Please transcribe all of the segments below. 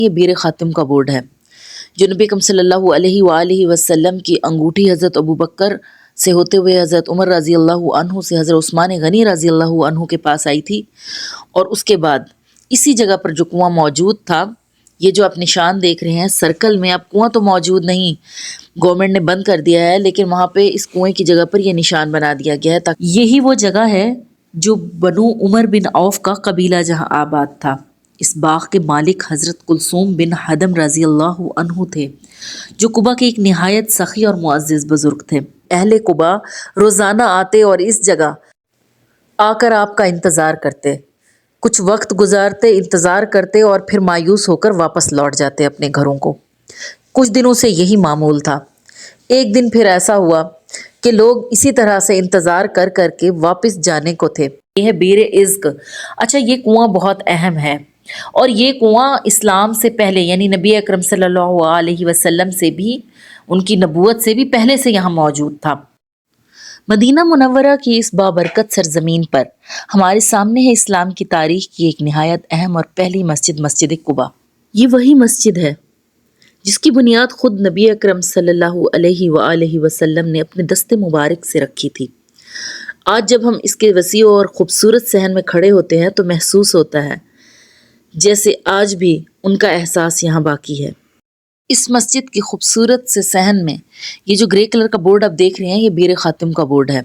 یہ بیر خاتم کا بورڈ ہے جو نبی اکرم صلی اللہ علیہ وآلہ وسلم کی انگوٹھی حضرت ابوبکر سے ہوتے ہوئے حضرت عمر رضی اللہ عنہ سے حضرت عثمان غنی رضی اللہ عنہ کے پاس آئی تھی، اور اس کے بعد اسی جگہ پر جو کنواں موجود تھا، یہ جو آپ نشان دیکھ رہے ہیں سرکل میں، اب کنواں تو موجود نہیں، گورنمنٹ نے بند کر دیا ہے، لیکن وہاں پہ اس کنویں کی جگہ پر یہ نشان بنا دیا گیا ہے تاکہ یہی وہ جگہ ہے جو بنو عمر بن عوف کا قبیلہ جہاں آباد تھا۔ اس باغ کے مالک حضرت کلثوم بن حدم رضی اللہ عنہ تھے، جو قبا کے ایک نہایت سخی اور معزز بزرگ تھے۔ اہل قبا روزانہ آتے اور اس جگہ آ کر آپ کا انتظار کرتے، کچھ وقت گزارتے، انتظار کرتے اور پھر مایوس ہو کر واپس لوٹ جاتے اپنے گھروں کو۔ کچھ دنوں سے یہی معمول تھا۔ ایک دن پھر ایسا ہوا کہ لوگ اسی طرح سے انتظار کر کر کے واپس جانے کو تھے۔ یہ ہے بیر عزق۔ اچھا، یہ کنواں بہت اہم ہے، اور یہ کنواں اسلام سے پہلے یعنی نبی اکرم صلی اللہ علیہ وسلم سے بھی، ان کی نبوت سے بھی پہلے سے یہاں موجود تھا۔ مدینہ منورہ کی اس بابرکت سرزمین پر ہمارے سامنے ہے اسلام کی تاریخ کی ایک نہایت اہم اور پہلی مسجد، مسجد قباء۔ یہ وہی مسجد ہے جس کی بنیاد خود نبی اکرم صلی اللہ علیہ وآلہ وسلم نے اپنے دست مبارک سے رکھی تھی۔ آج جب ہم اس کے وسیع اور خوبصورت صحن میں کھڑے ہوتے ہیں تو محسوس ہوتا ہے جیسے آج بھی ان کا احساس یہاں باقی ہے۔ اس مسجد کی خوبصورت سے صحن میں یہ جو گرے کلر کا بورڈ آپ دیکھ رہے ہیں، یہ بیر خاتم کا بورڈ ہے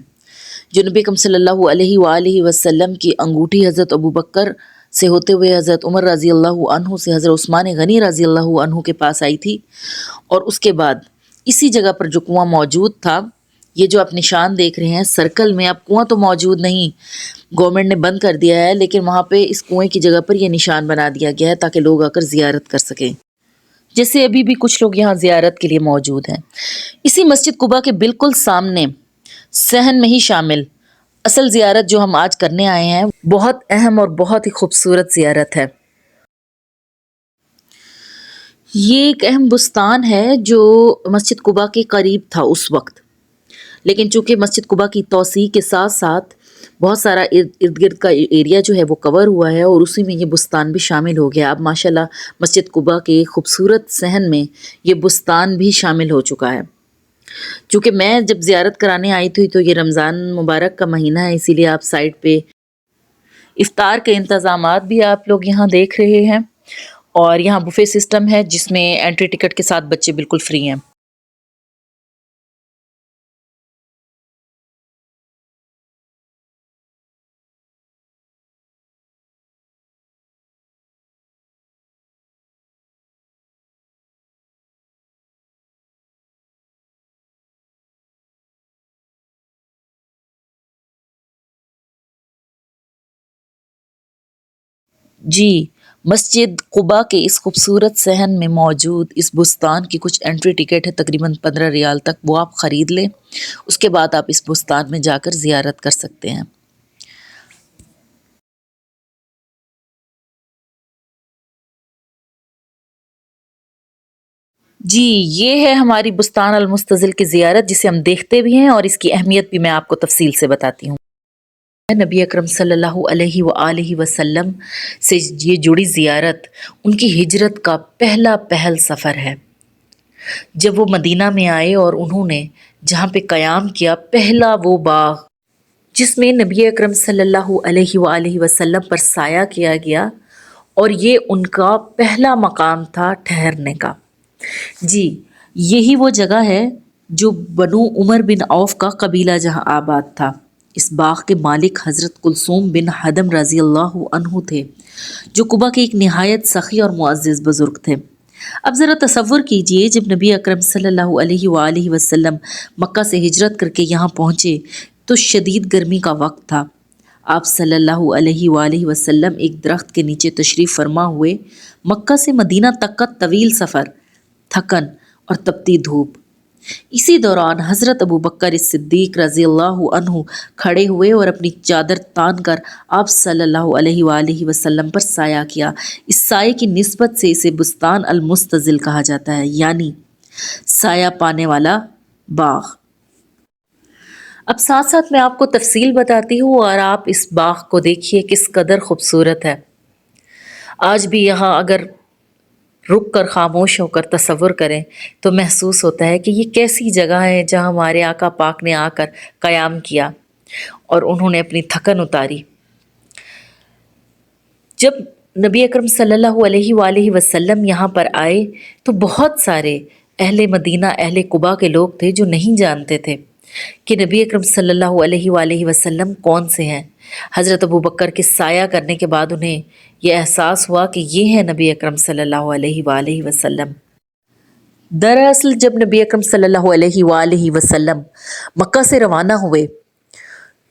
جو نبی اکرم صلی اللہ علیہ وآلہ وسلم کی انگوٹھی حضرت ابوبکر سے ہوتے ہوئے حضرت عمر رضی اللہ عنہ سے حضرت عثمان غنی رضی اللہ عنہ کے پاس آئی تھی، اور اس کے بعد اسی جگہ پر جو کنواں موجود تھا، یہ جو آپ نشان دیکھ رہے ہیں سرکل میں، اب کنواں تو موجود نہیں، گورنمنٹ نے بند کر دیا ہے، لیکن وہاں پہ اس کنویں کی جگہ پر یہ نشان بنا دیا گیا ہے تاکہ لوگ آ کر زیارت کر سکیں، جیسے ابھی بھی کچھ لوگ یہاں زیارت کے لیے موجود ہیں۔ اسی مسجد قباء کے بالکل سامنے صحن میں ہی شامل اصل زیارت جو ہم آج کرنے آئے ہیں، بہت اہم اور بہت ہی خوبصورت زیارت ہے۔ یہ ایک اہم بستان ہے جو مسجد قباء کے قریب تھا اس وقت، لیکن چونکہ مسجد قباء کی توسیع کے ساتھ ساتھ بہت سارا ارد گرد کا ایریا جو ہے وہ کور ہوا ہے، اور اسی میں یہ بستان بھی شامل ہو گیا۔ اب ماشاءاللہ مسجد قباء کے خوبصورت صحن میں یہ بستان بھی شامل ہو چکا ہے۔ چونکہ میں جب زیارت کرانے آئی تھی تو یہ رمضان مبارک کا مہینہ ہے، اسی لیے آپ سائٹ پہ افطار کے انتظامات بھی آپ لوگ یہاں دیکھ رہے ہیں، اور یہاں بفے سسٹم ہے جس میں انٹری ٹکٹ کے ساتھ بچے بالکل فری ہیں۔ جی، مسجد قباء کے اس خوبصورت صحن میں موجود اس بستان کی کچھ انٹری ٹکٹ ہے، تقریباً 15 ریال تک، وہ آپ خرید لیں، اس کے بعد آپ اس بستان میں جا کر زیارت کر سکتے ہیں۔ جی، یہ ہے ہماری بستان المستظل کی زیارت، جسے ہم دیکھتے بھی ہیں اور اس کی اہمیت بھی میں آپ کو تفصیل سے بتاتی ہوں۔ نبی اکرم صلی اللہ علیہ وآلہ وسلم سے یہ جڑی زیارت ان کی ہجرت کا پہل سفر ہے۔ جب وہ مدینہ میں آئے اور انہوں نے جہاں پہ قیام کیا، پہلا وہ باغ جس میں نبی اکرم صلی اللہ علیہ وآلہ وسلم پر سایہ کیا گیا، اور یہ ان کا پہلا مقام تھا ٹھہرنے کا۔ جی، یہی وہ جگہ ہے جو بنو عمر بن عوف کا قبیلہ جہاں آباد تھا۔ اس باغ کے مالک حضرت کلثوم بن حدم رضی اللہ عنہ تھے، جو قبا کے ایک نہایت سخی اور معزز بزرگ تھے۔ اب ذرا تصور کیجئے، جب نبی اکرم صلی اللہ علیہ وآلہ وسلم مکہ سے ہجرت کر کے یہاں پہنچے تو شدید گرمی کا وقت تھا۔ آپ صلی اللہ علیہ وآلہ وسلم ایک درخت کے نیچے تشریف فرما ہوئے، مکہ سے مدینہ تک کا طویل سفر، تھکن اور تپتی دھوپ۔ اسی دوران حضرت ابوبکر صدیق رضی اللہ عنہ کھڑے ہوئے اور اپنی چادر تان کر آپ صلی اللہ علیہ وآلہ وسلم پر سایہ کیا۔ اس سائے کی نسبت سے اسے بستان المستظل کہا جاتا ہے، یعنی سایہ پانے والا باغ۔ اب ساتھ ساتھ میں آپ کو تفصیل بتاتی ہوں، اور آپ اس باغ کو دیکھیے کس قدر خوبصورت ہے۔ آج بھی یہاں اگر رک کر خاموش ہو کر تصور کریں تو محسوس ہوتا ہے کہ یہ کیسی جگہ ہے جہاں ہمارے آقا پاک نے آ کر قیام کیا اور انہوں نے اپنی تھکن اتاری۔ جب نبی اکرم صلی اللہ علیہ وآلہ وسلم یہاں پر آئے تو بہت سارے اہل مدینہ، اہل قباء کے لوگ تھے جو نہیں جانتے تھے کہ نبی اکرم صلی اللہ علیہ وآلہ وسلم کون سے ہیں۔ حضرت ابو بکر کے سایہ کرنے کے بعد انہیں یہ احساس ہوا کہ یہ ہے نبی اکرم صلی اللہ علیہ وآلہ وسلم۔ دراصل جب نبی اکرم صلی اللہ علیہ وآلہ وسلم مکہ سے روانہ ہوئے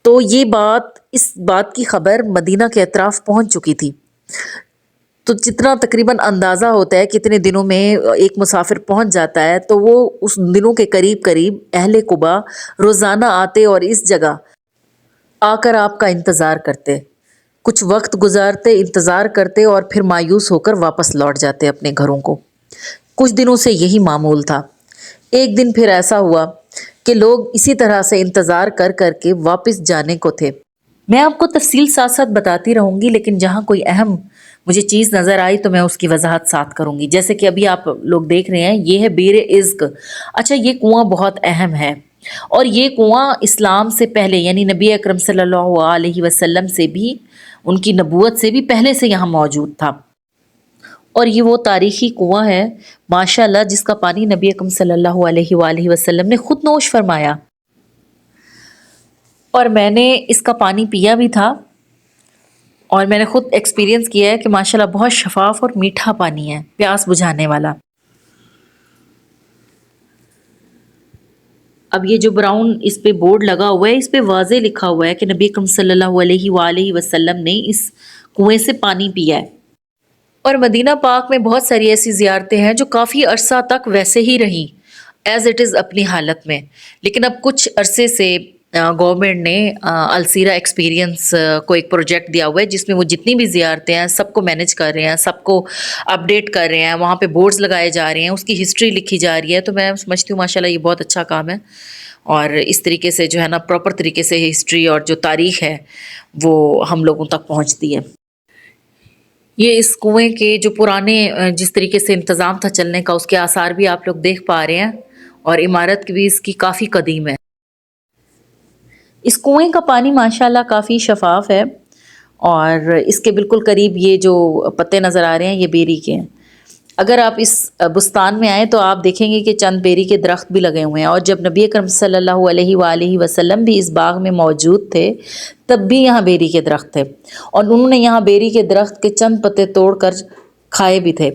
تو اس بات کی خبر مدینہ کے اطراف پہنچ چکی تھی۔ تو جتنا تقریباً اندازہ ہوتا ہے کتنے دنوں میں ایک مسافر پہنچ جاتا ہے، تو وہ اس دنوں کے قریب اہل قباء روزانہ آتے اور اس جگہ آ کر آپ کا انتظار کرتے، کچھ وقت گزارتے، انتظار کرتے اور پھر مایوس ہو کر واپس لوٹ جاتے اپنے گھروں کو۔ کچھ دنوں سے یہی معمول تھا۔ ایک دن پھر ایسا ہوا کہ لوگ اسی طرح سے انتظار کر کر کے واپس جانے کو تھے۔ میں آپ کو تفصیل ساتھ ساتھ بتاتی رہوں گی، لیکن جہاں کوئی اہم مجھے چیز نظر آئی تو میں اس کی وضاحت ساتھ کروں گی۔ جیسے کہ ابھی آپ لوگ دیکھ رہے ہیں، یہ ہے بیر عزق۔ اچھا، یہ کنواں بہت اہم ہے اور یہ کنواں اسلام سے پہلے یعنی نبی اکرم صلی اللہ علیہ وسلم سے بھی، ان کی نبوت سے بھی پہلے سے یہاں موجود تھا، اور یہ وہ تاریخی کنواں ہے ماشاءاللہ جس کا پانی نبی اکرم صلی اللہ علیہ وآلہ وسلم نے خود نوش فرمایا، اور میں نے اس کا پانی پیا بھی تھا اور میں نے خود ایکسپیرینس کیا ہے کہ ماشاءاللہ بہت شفاف اور میٹھا پانی ہے، پیاس بجھانے والا۔ اب یہ جو براؤن اس پہ بورڈ لگا ہوا ہے، اس پہ واضح لکھا ہوا ہے کہ نبی اکرم صلی اللہ علیہ وآلہ وسلم نے اس کنویں سے پانی پیا ہے۔ اور مدینہ پاک میں بہت ساری ایسی زیارتیں ہیں جو کافی عرصہ تک ویسے ہی رہیں ایز اٹ از اپنی حالت میں، لیکن اب کچھ عرصے سے گورنمنٹ نے السیرہ ایکسپیرینس کو ایک پروجیکٹ دیا ہوا ہے جس میں وہ جتنی بھی زیارتیں ہیں سب کو مینیج کر رہے ہیں، سب کو اپڈیٹ کر رہے ہیں، وہاں پہ بورڈز لگائے جا رہے ہیں، اس کی ہسٹری لکھی جا رہی ہے۔ تو میں سمجھتی ہوں ماشاءاللہ یہ بہت اچھا کام ہے، اور اس طریقے سے جو ہے نا پراپر طریقے سے ہسٹری اور جو تاریخ ہے وہ ہم لوگوں تک پہنچتی ہے۔ یہ اس کنویں کے جو پرانے جس طریقے سے انتظام تھا چلنے کا، اس کے آثار بھی آپ لوگ دیکھ پا رہے ہیں، اور عمارت بھی اس کی کافی قدیم ہے۔ اس کنویں کا پانی ماشاءاللہ کافی شفاف ہے، اور اس کے بالکل قریب یہ جو پتے نظر آ رہے ہیں یہ بیری کے ہیں۔ اگر آپ اس بستان میں آئیں تو آپ دیکھیں گے کہ چند بیری کے درخت بھی لگے ہوئے ہیں، اور جب نبی اکرم صلی اللہ علیہ وآلہ وسلم بھی اس باغ میں موجود تھے تب بھی یہاں بیری کے درخت تھے، اور انہوں نے یہاں بیری کے درخت کے چند پتے توڑ کر کھائے بھی تھے۔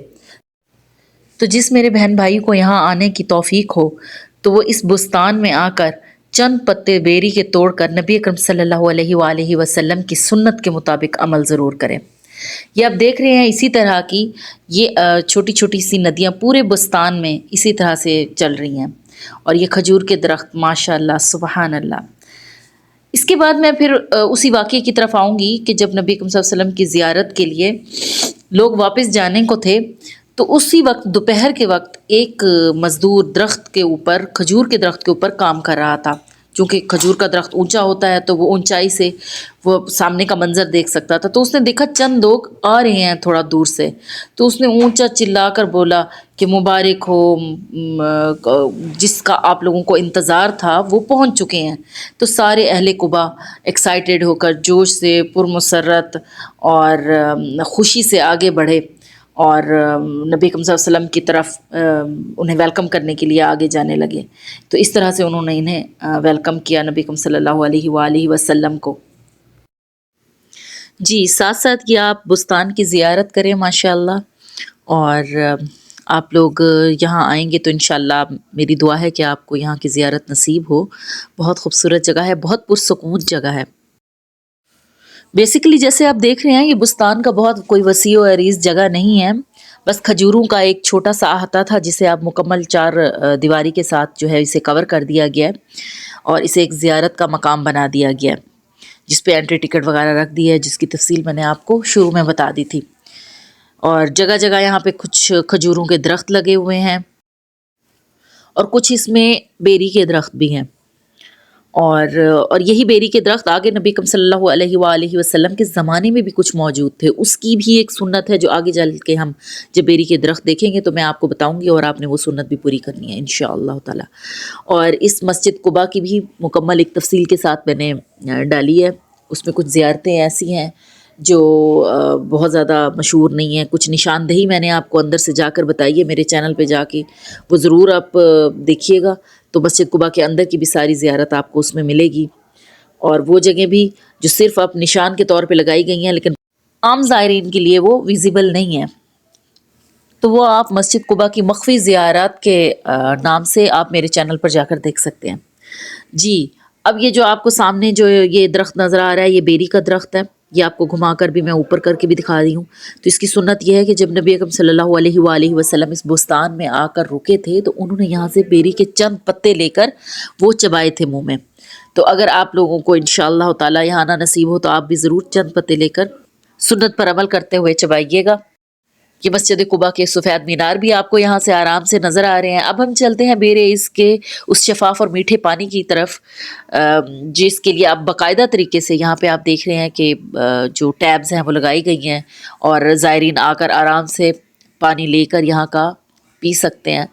تو جس میرے بہن بھائی کو یہاں آنے کی توفیق ہو تو وہ اس بستان میں آ کر چند پتے بیری کے توڑ کر نبی اکرم صلی اللہ علیہ وآلہ وسلم کی سنت کے مطابق عمل ضرور کریں۔ یہ آپ دیکھ رہے ہیں اسی طرح کی یہ چھوٹی چھوٹی سی ندیاں پورے بستان میں اسی طرح سے چل رہی ہیں، اور یہ کھجور کے درخت ماشاءاللہ سبحان اللہ۔ اس کے بعد میں پھر اسی واقعے کی طرف آؤں گی کہ جب نبی اکرم صلی اللہ علیہ وسلم کی زیارت کے لیے لوگ واپس جانے کو تھے تو اسی وقت دوپہر کے وقت ایک مزدور درخت کے اوپر، کھجور کے درخت کے اوپر کام کر رہا تھا۔ چونکہ کھجور کا درخت اونچا ہوتا ہے تو وہ اونچائی سے وہ سامنے کا منظر دیکھ سکتا تھا، تو اس نے دیکھا چند لوگ آ رہے ہیں تھوڑا دور سے، تو اس نے اونچا چلا کر بولا کہ مبارک ہو، جس کا آپ لوگوں کو انتظار تھا وہ پہنچ چکے ہیں۔ تو سارے اہل قباء ایکسائٹیڈ ہو کر جوش سے پرمسرت اور خوشی سے آگے بڑھے، اور نبی اکرم صلی اللہ علیہ وسلم کی طرف انہیں ویلکم کرنے کے لیے آگے جانے لگے۔ تو اس طرح سے انہوں نے انہیں ویلکم کیا نبی اکرم صلی اللہ علیہ وآلہ وسلم کو۔ جی، ساتھ ساتھ یہ آپ بستان کی زیارت کریں ماشاءاللہ، اور آپ لوگ یہاں آئیں گے تو انشاءاللہ میری دعا ہے کہ آپ کو یہاں کی زیارت نصیب ہو۔ بہت خوبصورت جگہ ہے، بہت پرسکون جگہ ہے۔ بیسیکلی جیسے آپ دیکھ رہے ہیں یہ بستان کا بہت کوئی وسیع و عریض جگہ نہیں ہے، بس کھجوروں کا ایک چھوٹا سا احاطہ تھا جسے آپ مکمل 4 دیواری کے ساتھ جو ہے اسے کور کر دیا گیا ہے، اور اسے ایک زیارت کا مقام بنا دیا گیا ہے جس پہ انٹری ٹکٹ وغیرہ رکھ دی ہے، جس کی تفصیل میں نے آپ کو شروع میں بتا دی تھی۔ اور جگہ جگہ یہاں پہ کچھ کھجوروں کے درخت لگے ہوئے ہیں، اور کچھ اس میں بیری کے درخت بھی ہیں، اور یہی بیری کے درخت آگے نبی اکرم صلی اللہ علیہ وآلہ وسلم کے زمانے میں بھی کچھ موجود تھے. اس کی بھی ایک سنت ہے جو آگے چل کے ہم جب بیری کے درخت دیکھیں گے تو میں آپ کو بتاؤں گی، اور آپ نے وہ سنت بھی پوری کرنی ہے انشاءاللہ تعالی. اور اس مسجد قباء کی بھی مکمل ایک تفصیل کے ساتھ میں نے ڈالی ہے. اس میں کچھ زیارتیں ایسی ہیں جو بہت زیادہ مشہور نہیں ہیں، کچھ نشاندہی میں نے آپ کو اندر سے جا کر بتائی ہے. میرے چینل پہ جا کے وہ ضرور آپ دیکھیے گا، تو مسجد قباء کے اندر کی بھی ساری زیارت آپ کو اس میں ملے گی. اور وہ جگہ بھی جو صرف اب نشان کے طور پہ لگائی گئی ہیں لیکن عام زائرین کے لیے وہ ویزیبل نہیں ہیں، تو وہ آپ مسجد قباء کی مخفی زیارات کے نام سے آپ میرے چینل پر جا کر دیکھ سکتے ہیں. جی اب یہ جو آپ کو سامنے جو یہ درخت نظر آ رہا ہے یہ بیری کا درخت ہے. یہ آپ کو گھما کر بھی میں اوپر کر کے بھی دکھا رہی ہوں. تو اس کی سنت یہ ہے کہ جب نبی اکرم صلی اللہ علیہ وآلہ وسلم اس بستان میں آ کر رکے تھے تو انہوں نے یہاں سے بیری کے چند پتے لے کر وہ چبائے تھے منہ میں. تو اگر آپ لوگوں کو انشاءاللہ تعالی یہاں آنا نصیب ہو تو آپ بھی ضرور چند پتے لے کر سنت پر عمل کرتے ہوئے چبائیے گا. یہ مسجد قباء کے سفید مینار بھی آپ کو یہاں سے آرام سے نظر آ رہے ہیں. اب ہم چلتے ہیں بیر اس کے اس شفاف اور میٹھے پانی کی طرف، جس کے لیے آپ باقاعدہ طریقے سے یہاں پہ آپ دیکھ رہے ہیں کہ جو ٹیبز ہیں وہ لگائی گئی ہیں اور زائرین آ کر آرام سے پانی لے کر یہاں کا پی سکتے ہیں.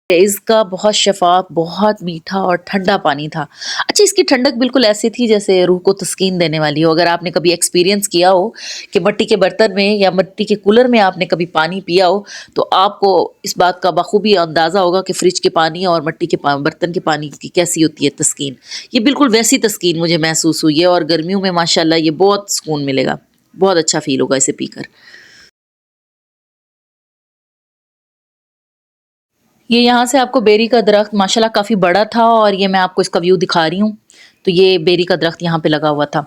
اس کا بہت شفاف، بہت میٹھا اور ٹھنڈا پانی تھا. اچھا اس کی ٹھنڈک بالکل ایسی تھی جیسے روح کو تسکین دینے والی ہو. اگر آپ نے کبھی ایکسپیرینس کیا ہو کہ مٹی کے برتن میں یا مٹی کے کولر میں آپ نے کبھی پانی پیا ہو تو آپ کو اس بات کا بخوبی اندازہ ہوگا کہ فریج کے پانی اور مٹی کے برتن کے پانی کی کیسی ہوتی ہے تسکین. یہ بالکل ویسی تسکین مجھے محسوس ہوئی ہے، اور گرمیوں میں ماشاءاللہ یہ بہت سکون ملے گا، بہت اچھا فیل ہوگا اسے پی کر. یہ یہاں سے آپ کو بیری کا درخت ماشاءاللہ کافی بڑا تھا، اور یہ میں آپ کو اس کا ویو دکھا رہی ہوں. تو یہ بیری کا درخت یہاں پہ لگا ہوا تھا.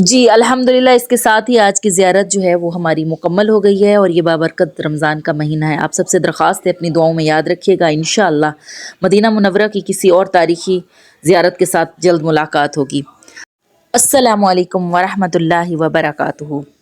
جی الحمدللہ اس کے ساتھ ہی آج کی زیارت جو ہے وہ ہماری مکمل ہو گئی ہے، اور یہ بابرکت رمضان کا مہینہ ہے. آپ سب سے درخواست ہے اپنی دعاؤں میں یاد رکھیے گا. انشاءاللہ مدینہ منورہ کی کسی اور تاریخی زیارت کے ساتھ جلد ملاقات ہوگی. السلام علیکم ورحمۃ اللہ وبرکاتہ.